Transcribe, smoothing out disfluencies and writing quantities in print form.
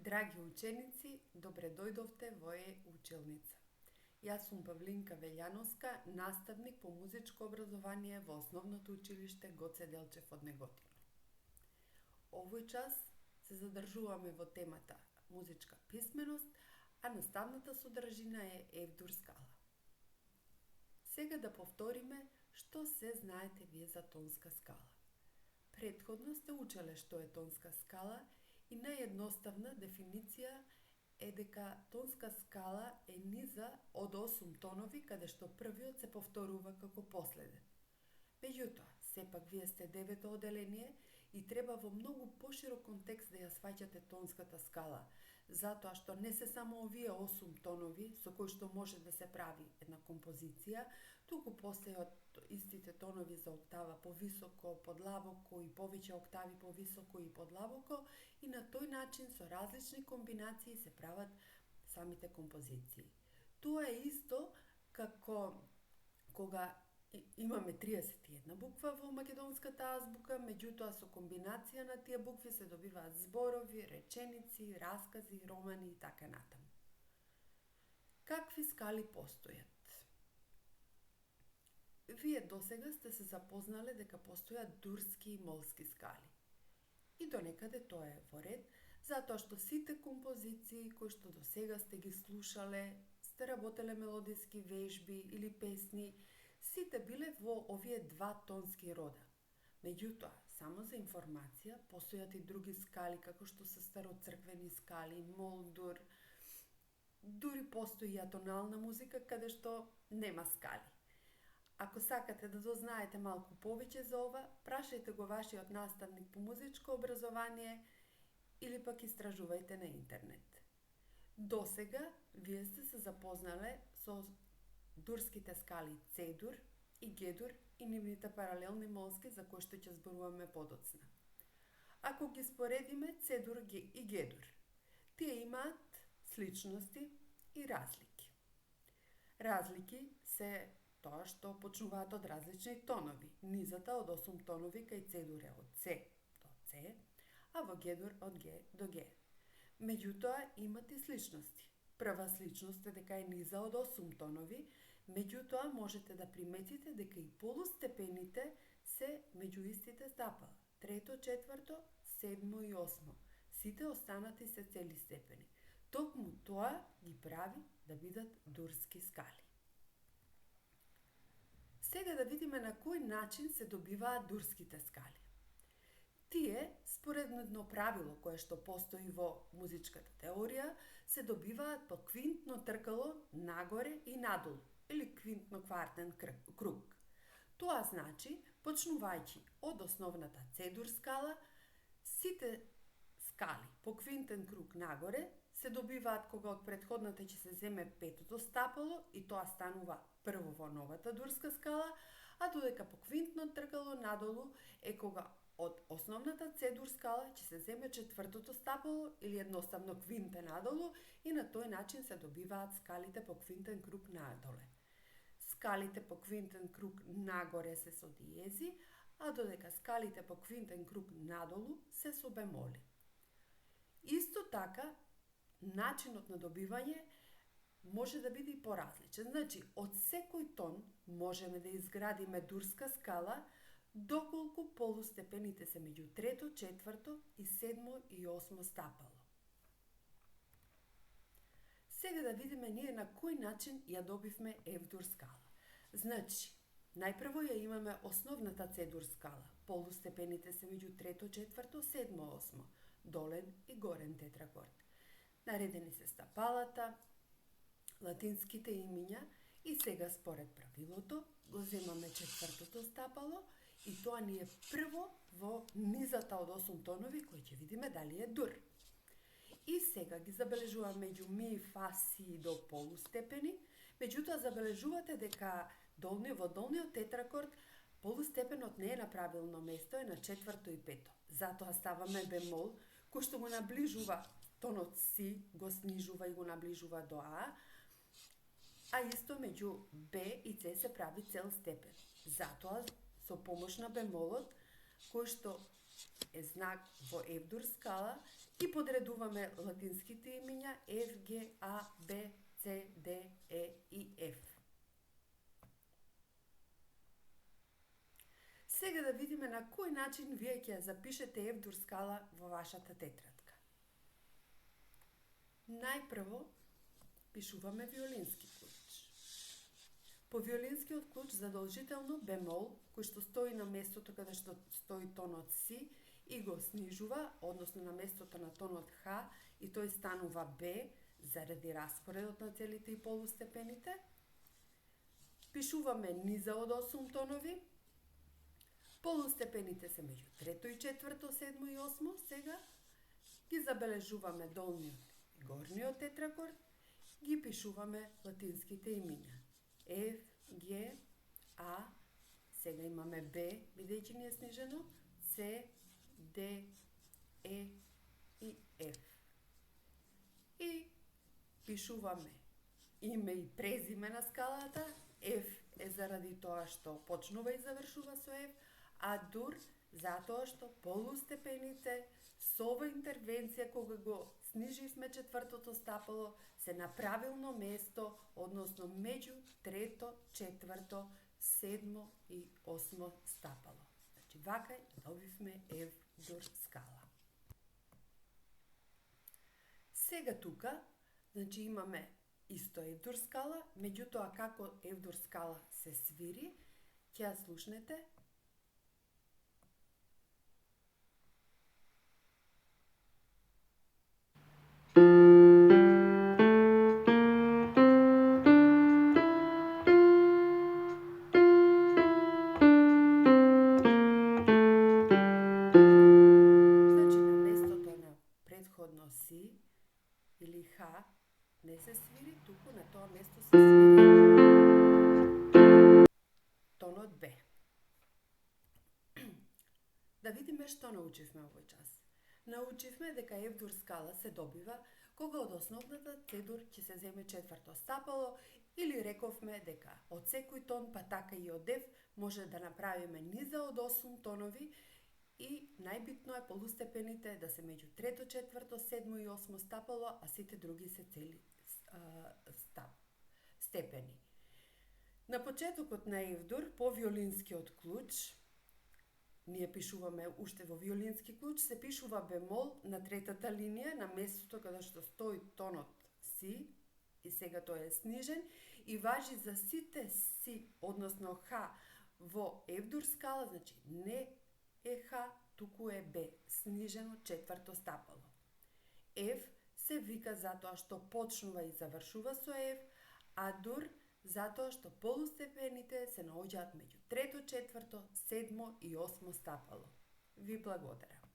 Драги ученици, добре дојдовте во училница. Јас сум Павлинка Велјановска, наставник по музичко образование во Основното училиште Гоце Делчев од Неготино. Овој час се задржуваме во темата музичка писменост, а наставната содржина е F-dur скала. Сега да повториме што се знаете вие за тонска скала. Претходно сте учеле што е тонска скала и наједноставна дефиниција е дека тонска скала е низа од 8 тонови, каде што првиот се повторува како последен. Меѓутоа, сепак вие сте 9-то оделение и треба во многу поширок контекст да ја сваќате тонската скала, затоа што не се само овие 8 тонови со кои што може да се прави една композиција, туку постојат истите тонови за октава повисоко, подлабоко и повеќе октави повисоко и подлабоко, и на тој начин со различни комбинации се прават самите композиции. Тоа е исто како кога имаме 31 буква во македонската азбука, меѓутоа со комбинација на тие букви се добиваат зборови, реченици, раскази, романи и така натаму. Какви скали постојат? Вие досега сте се запознале дека постојат дурски и молски скали. И донекаде тоа е во ред, затоа што сите композиции кои што досега сте ги слушале, сте работеле мелодиски вежби или песни, сите биле во овие два тонски рода. Меѓутоа, само за информација, постојат и други скали, како што се староцрквени скали, молдур, дури постои и атонална музика, каде што нема скали. Ако сакате да дознаете малку повеќе за ова, прашајте го вашиот наставник по музичко образование или пак истражувајте на интернет. Досега, вие сте се запознале со дурските скали C-dur и G-dur и нивните паралелни молски за кои што ќе зборуваме подоцна. Ако ги споредиме C-dur и G-dur, тие имаат сличности и разлики. Разлики се тоа што почнуваат од различни тонови. Низата од 8 тонови кај C-dur е од C до C, а во G-dur од G до G. Меѓутоа имат и сличности. Прва сличност е дека е низа од 8 тонови, меѓутоа можете да приметите дека и полустепените се меѓу истите стапала. Трето, четврто, седмо и осмо. Сите останати се цели степени. Токму тоа ги прави да бидат дурски скали. Сега да видиме на кој начин се добиваат дурските скали. Тие, според едно правило кое што постои во музичката теорија, се добиваат по квинтно тркало нагоре и надолу, или квинтно-квартен круг. Тоа значи, почнувајќи од основната C-dur скала, сите скали по квинтен круг нагоре се добиваат кога од претходната ќе се земе петото стапало и тоа станува прво во новата дурска скала, а додека по квинтно тркало надолу е кога од основната C-dur скала ќе се земе четвртото стапало или едноставно квинте надолу и на тој начин се добиваат скалите по квинтен круг надоле. Скалите по квинтен круг нагоре се со диези, а додека скалите по квинтен круг надолу се со бемоли. Исто така, начинот на добивање може да биде и поразличен. Значи, од секој тон можеме да изградиме дурска скала, доколку полустепените се меѓу трето, четврто и седмо и осмо стапало. Сега да видиме ние на кој начин ја добивме F-dur скала. Значи, најпрво ја имаме основната C-dur скала. Полустепените се меѓу трето, четврто, седмо, осмо, долен и горен тетракорд. Наредени се стапалата, латинските имиња и сега според правилото го земаме четвртото стапало и тоа ни е прво во низата од 8 тонови кои ќе видиме дали е дур. И сега ги забележуваме меѓу ми, фа, си до полустепени, меѓутоа забележувате дека во долниот тетракорд полустепенот не е на правилно место, е на четврто и пето. Затоа ставаме бемол, кој што го наближува тонот си, го снижува и го наближува до А, а исто меѓу Б и С се прави цел степен. Затоа со помош на бемолот, кој што е знак во F-дур скала и подредуваме латинските имиња F, G, A, B, C, D, E и F. Сега да видиме на кој начин вие ќе ја запишете F-дур скала во вашата тетрадка. Најпрво пишуваме виолински клуч. По виолинскиот клуч задолжително бемол, кој што стои на местото каде што стои тонот си, и го снижува, односно на местото на тонот Х, и тој станува Б, заради распоредот на целите и полустепените. Пишуваме низа од 8 тонови. Полустепените се меѓу трето и четврто, седмо и осмо. Сега ги забележуваме долниот и горниот тетракорд, ги пишуваме латинските имиња. F, G, A, сега имаме B, бидејќи ни е снижено, C, D, E и F. И пишуваме име и презиме на скалата. F е заради тоа што почнува и завршува со F, а дур затоа што полустепените со ова интервенција кога го сниживме четвртото стапало се на правилно место, односно меѓу трето, четврто, седмо и осмо стапало. Значи вака добивме F-дур скала. Сега тука, значи имаме исто F-дур скала, меѓутоа како F-дур скала се свири, ќе ја слушнете. Си или Х не се свири, туку на тоа место се свири тонот Б. Да видиме што научивме овој час. Научивме дека F-дур скала се добива кога од основната C-дур ќе се земе четврто стапало, или рековме дека од секој тон, па така и од F, може да направиме низа од 8 тонови. И најбитно е полустепените да се меѓу трето, четврто, седмо и осмо стапало, а сите други се цели степени. На почетокот на F-дур, по виолинскиот клуч, ние пишуваме уште во виолински клуч, се пишува бемол на третата линија, на местото каде што стои тонот си, и сега тој е снижен, и важи за сите си, односно Х во F-дур скала, значи не е Х, туку е Б, снижено четврто стапало. F се вика затоа што почнува и завршува со F, а дур затоа што полустепените се наоѓаат меѓу трето, четврто, седмо и осмо стапало. Ви благодарам.